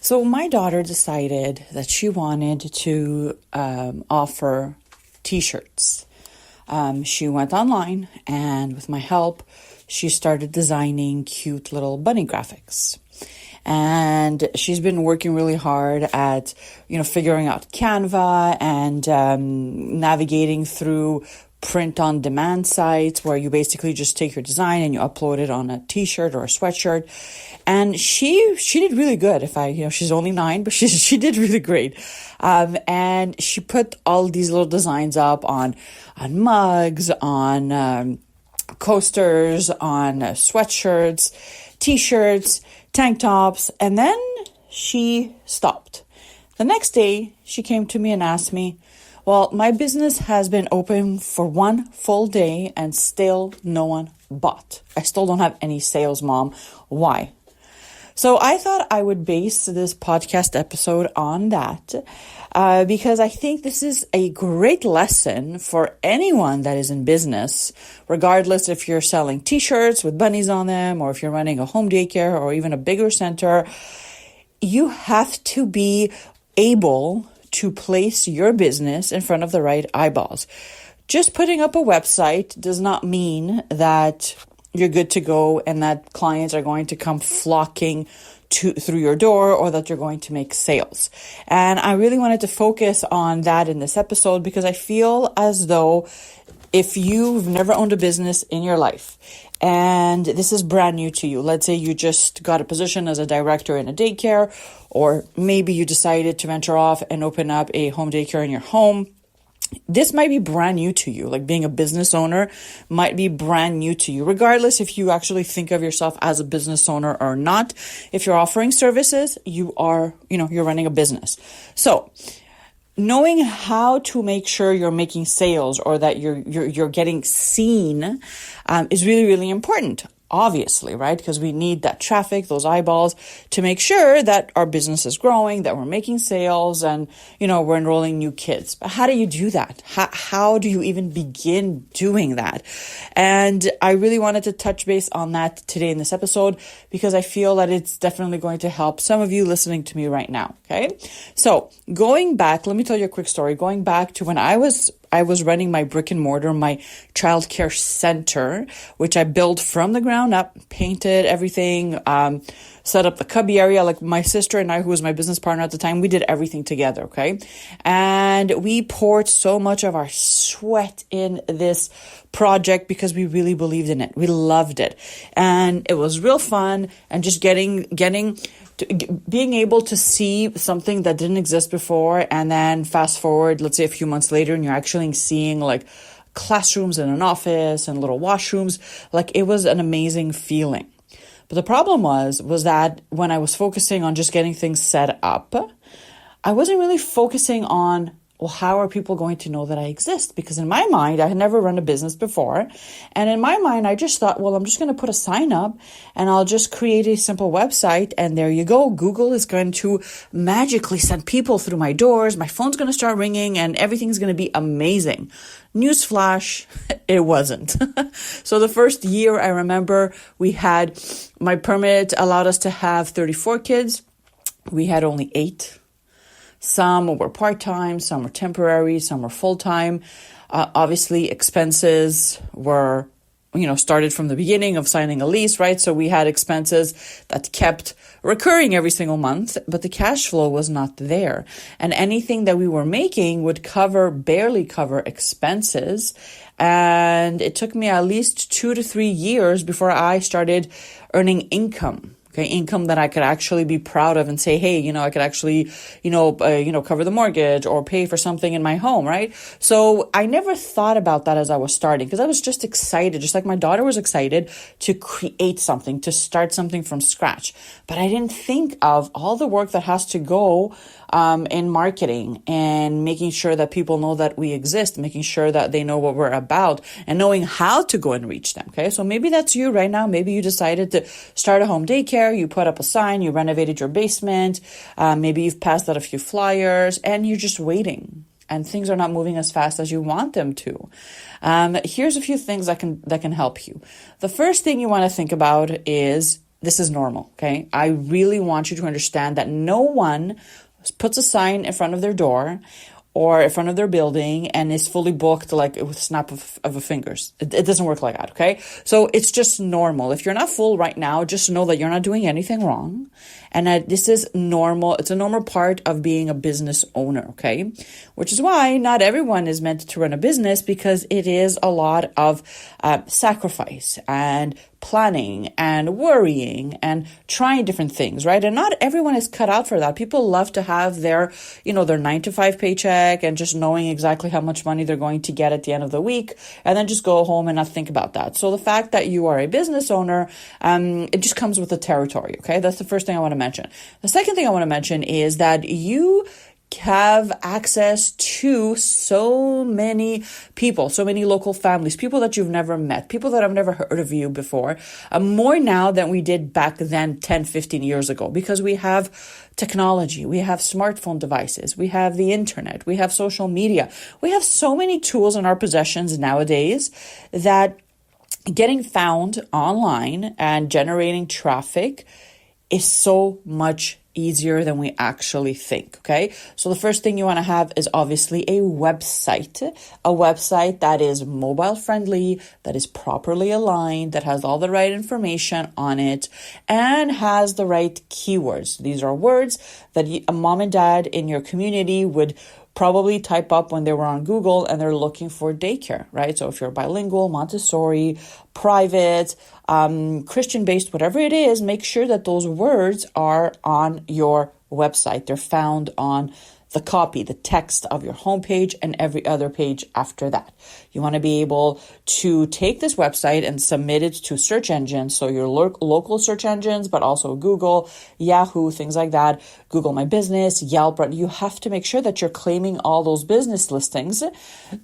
So my daughter decided that she wanted to offer t-shirts. She went online, and with my help, she started designing cute little bunny graphics. And she's been working really hard at, figuring out Canva and navigating through print-on-demand sites where you basically just take your design and you upload it on a t-shirt or a sweatshirt. And she did really good. She's only 9, but she did really great. And she put all these little designs up on mugs, on coasters, on sweatshirts, t-shirts, tank tops, and then she stopped. The next day, she came to me and asked me, well, my business has been open for 1 full day and still no one bought. I still don't have any sales, Mom. Why? So I thought I would base this podcast episode on that because I think this is a great lesson for anyone that is in business, regardless if you're selling t-shirts with bunnies on them or if you're running a home daycare or even a bigger center. You have to be able to place your business in front of the right eyeballs. Just putting up a website does not mean that you're good to go and that clients are going to come flocking through your door or that you're going to make sales. And I really wanted to focus on that in this episode because I feel as though if you've never owned a business in your life and this is brand new to you, let's say you just got a position as a director in a daycare, or maybe you decided to venture off and open up a home daycare in your home. This might be brand new to you, like being a business owner might be brand new to you, regardless if you actually think of yourself as a business owner or not. If you're offering services, you're running a business. So knowing how to make sure you're making sales or that you're getting seen is really, really important. Obviously, right? Because we need that traffic, those eyeballs to make sure that our business is growing, that we're making sales and, we're enrolling new kids. But how do you do that? How do you even begin doing that? And I really wanted to touch base on that today in this episode because I feel that it's definitely going to help some of you listening to me right now. Okay. So going back, let me tell you a quick story. Going back to when I was running my brick and mortar, my childcare center, which I built from the ground up, painted everything, set up the cubby area. Like my sister and I, who was my business partner at the time, we did everything together. Okay. And we poured so much of our sweat in this project because we really believed in it. We loved it. And it was real fun and just being able to see something that didn't exist before, and then fast forward, let's say a few months later, and you're actually seeing like classrooms in an office and little washrooms, like it was an amazing feeling. But the problem was that when I was focusing on just getting things set up, I wasn't really focusing on, well, how are people going to know that I exist? Because in my mind, I had never run a business before. And in my mind, I just thought, well, I'm just going to put a sign up and I'll just create a simple website. And there you go. Google is going to magically send people through my doors. My phone's going to start ringing and everything's going to be amazing. Newsflash, it wasn't. So the first year, I remember my permit allowed us to have 34 kids. We had only 8. Some were part-time, some were temporary, some were full-time. Obviously, expenses were, started from the beginning of signing a lease, right? So we had expenses that kept recurring every single month, but the cash flow was not there. And anything that we were making would barely cover expenses. And it took me at least 2 to 3 years before I started earning income. Income that I could actually be proud of and say, hey, I could actually, cover the mortgage or pay for something in my home, right? So I never thought about that as I was starting because I was just excited, just like my daughter was excited to create something, to start something from scratch. But I didn't think of all the work that has to go in marketing and making sure that people know that we exist, making sure that they know what we're about and knowing how to go and reach them. Okay. So maybe that's you right now. Maybe you decided to start a home daycare. You put up a sign, you renovated your basement. Maybe you've passed out a few flyers and you're just waiting and things are not moving as fast as you want them to. Here's a few things that can help you. The first thing you want to think about is this is normal, okay? I really want you to understand that no one puts a sign in front of their door or in front of their building and is fully booked like with a snap of a fingers. It doesn't work like that, okay? So it's just normal. If you're not full right now, just know that you're not doing anything wrong and that this is normal. It's a normal part of being a business owner, okay? Which is why not everyone is meant to run a business, because it is a lot of sacrifice and planning and worrying and trying different things, right? And not everyone is cut out for that. People love to have their, their 9-to-5 paycheck and just knowing exactly how much money they're going to get at the end of the week, and then just go home and not think about that. So the fact that you are a business owner, it just comes with the territory, okay? That's the first thing I want to mention. The second thing I want to mention is that you have access to so many people, so many local families, people that you've never met, people that have never heard of you before, more now than we did back then 10, 15 years ago, because we have technology, we have smartphone devices, we have the internet, we have social media, we have so many tools in our possessions nowadays that getting found online and generating traffic is so much easier than we actually think, okay? So the first thing you want to have is obviously a website that is mobile friendly, that is properly aligned, that has all the right information on it, and has the right keywords. These are words that a mom and dad in your community would probably type up when they were on Google and they're looking for daycare, right? So if you're bilingual, Montessori, private, Christian-based, whatever it is, make sure that those words are on your website. They're found on the copy, the text of your homepage and every other page after that. You want to be able to take this website and submit it to search engines, so your local search engines, but also Google, Yahoo, things like that, Google My Business, Yelp. You have to make sure that you're claiming all those business listings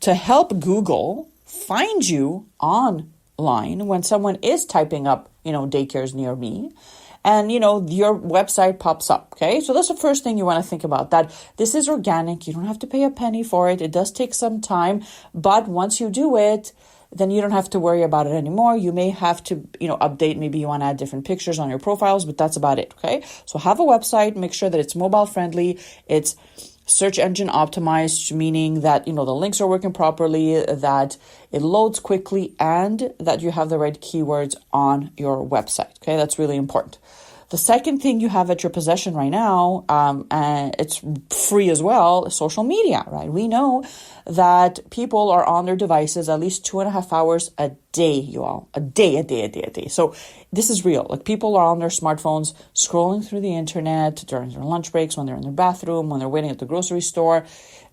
to help Google find you online when someone is typing up, daycares near me. And, your website pops up, okay? So that's the first thing you want to think about, that this is organic. You don't have to pay a penny for it. It does take some time, but once you do it, then you don't have to worry about it anymore. You may have to, update. Maybe you want to add different pictures on your profiles, but that's about it, okay? So have a website, make sure that it's mobile friendly, it's search engine optimized, meaning that, the links are working properly, that it loads quickly, and that you have the right keywords on your website. Okay, that's really important. The second thing you have at your possession right now, and it's free as well, is social media, right? We know that people are on their devices at least 2.5 hours a day, you all. A day. So this is real. Like, people are on their smartphones scrolling through the internet during their lunch breaks, when they're in their bathroom, when they're waiting at the grocery store.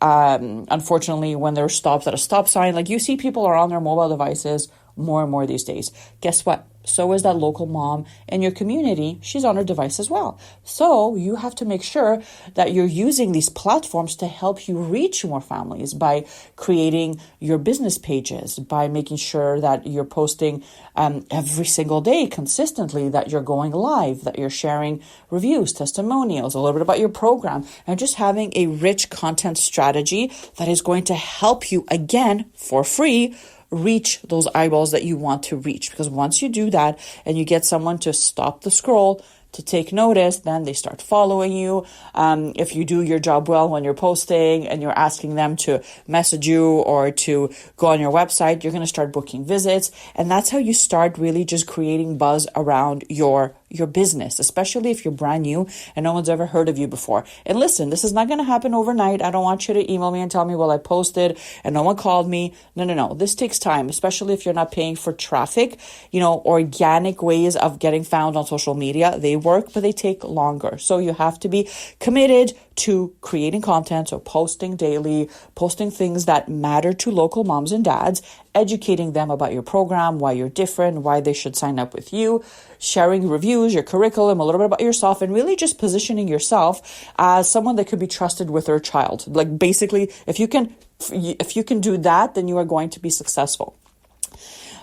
Unfortunately, when they're stopped at a stop sign, like, you see people are on their mobile devices more and more these days. Guess what? So is that local mom in your community. She's on her device as well. So you have to make sure that you're using these platforms to help you reach more families by creating your business pages, by making sure that you're posting every single day consistently, that you're going live, that you're sharing reviews, testimonials, a little bit about your program, and just having a rich content strategy that is going to help you, again, for free, reach those eyeballs that you want to reach. Because once you do that and you get someone to stop the scroll, to take notice, then they start following you. If you do your job well when you're posting and you're asking them to message you or to go on your website, you're going to start booking visits. And that's how you start really just creating buzz around your business, especially if you're brand new and no one's ever heard of you before. And listen, this is not going to happen overnight. I don't want you to email me and tell me, well, I posted and no one called me. No. This takes time, especially if you're not paying for traffic. Organic ways of getting found on social media, they work, but they take longer. So you have to be committed to creating content, so posting daily, posting things that matter to local moms and dads, educating them about your program, why you're different, why they should sign up with you, sharing reviews, your curriculum, a little bit about yourself, and really just positioning yourself as someone that could be trusted with their child. Like, basically, if you can do that, then you are going to be successful.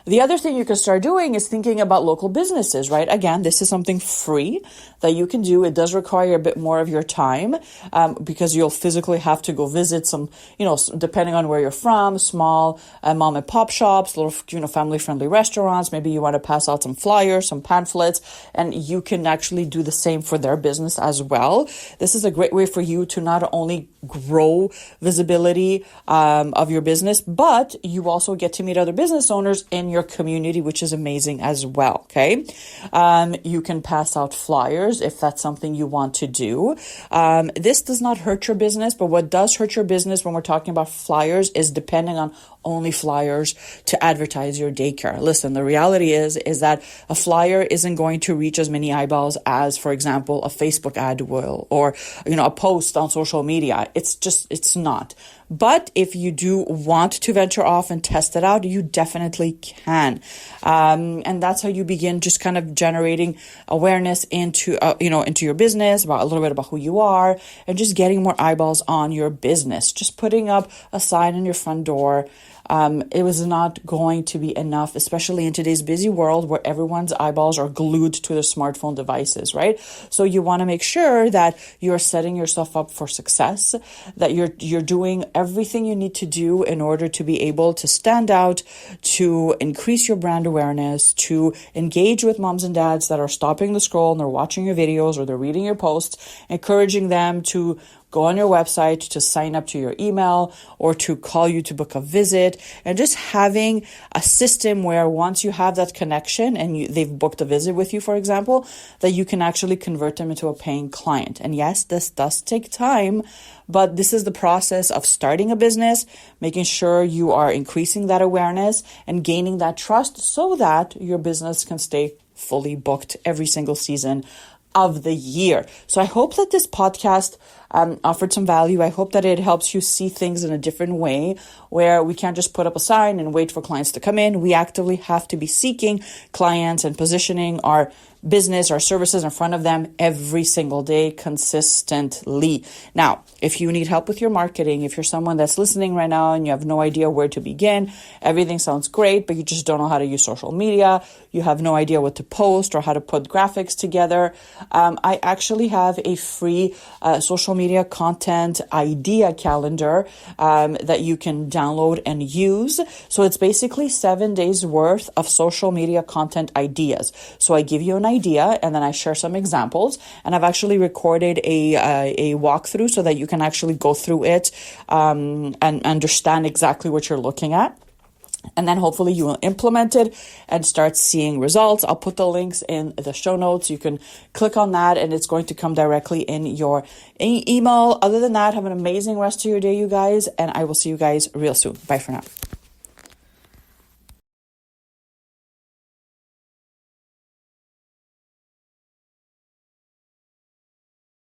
The other thing you can start doing is thinking about local businesses, right? Again, this is something free that you can do. It does require a bit more of your time because you'll physically have to go visit some, depending on where you're from, small mom and pop shops, little, family-friendly restaurants. Maybe you want to pass out some flyers, some pamphlets, and you can actually do the same for their business as well. This is a great way for you to not only grow visibility of your business, but you also get to meet other business owners in your community, which is amazing as well. Okay. You can pass out flyers if that's something you want to do. This does not hurt your business, but what does hurt your business when we're talking about flyers is depending on only flyers to advertise your daycare. Listen, the reality is that a flyer isn't going to reach as many eyeballs as, for example, a Facebook ad will, or, a post on social media. It's not. But if you do want to venture off and test it out, you definitely can. And that's how you begin just kind of generating awareness into your business, about a little bit about who you are, and just getting more eyeballs on your business. Just putting up a sign on your front door. It was not going to be enough, especially in today's busy world where everyone's eyeballs are glued to their smartphone devices, right? So you want to make sure that you're setting yourself up for success, that you're doing everything you need to do in order to be able to stand out, to increase your brand awareness, to engage with moms and dads that are stopping the scroll and they're watching your videos or they're reading your posts, encouraging them to go on your website to sign up to your email or to call you to book a visit, and just having a system where once you have that connection and they've booked a visit with you, for example, that you can actually convert them into a paying client. And yes, this does take time, but this is the process of starting a business, making sure you are increasing that awareness and gaining that trust so that your business can stay fully booked every single season of the year. So I hope that this podcast offered some value. I hope that it helps you see things in a different way, where we can't just put up a sign and wait for clients to come in. We actively have to be seeking clients and positioning our business, our services in front of them every single day consistently. Now, if you need help with your marketing, if you're someone that's listening right now and you have no idea where to begin, everything sounds great, but you just don't know how to use social media, you have no idea what to post or how to put graphics together, I actually have a free social media content idea calendar that you can download and use. So it's basically 7 days worth of social media content ideas. So I give you an idea and then I share some examples, and I've actually recorded a walkthrough so that you can actually go through it and understand exactly what you're looking at. And then hopefully you will implement it and start seeing results. I'll put the links in the show notes. You can click on that and it's going to come directly in your email. Other than that, have an amazing rest of your day, you guys, and I will see you guys real soon. Bye for now.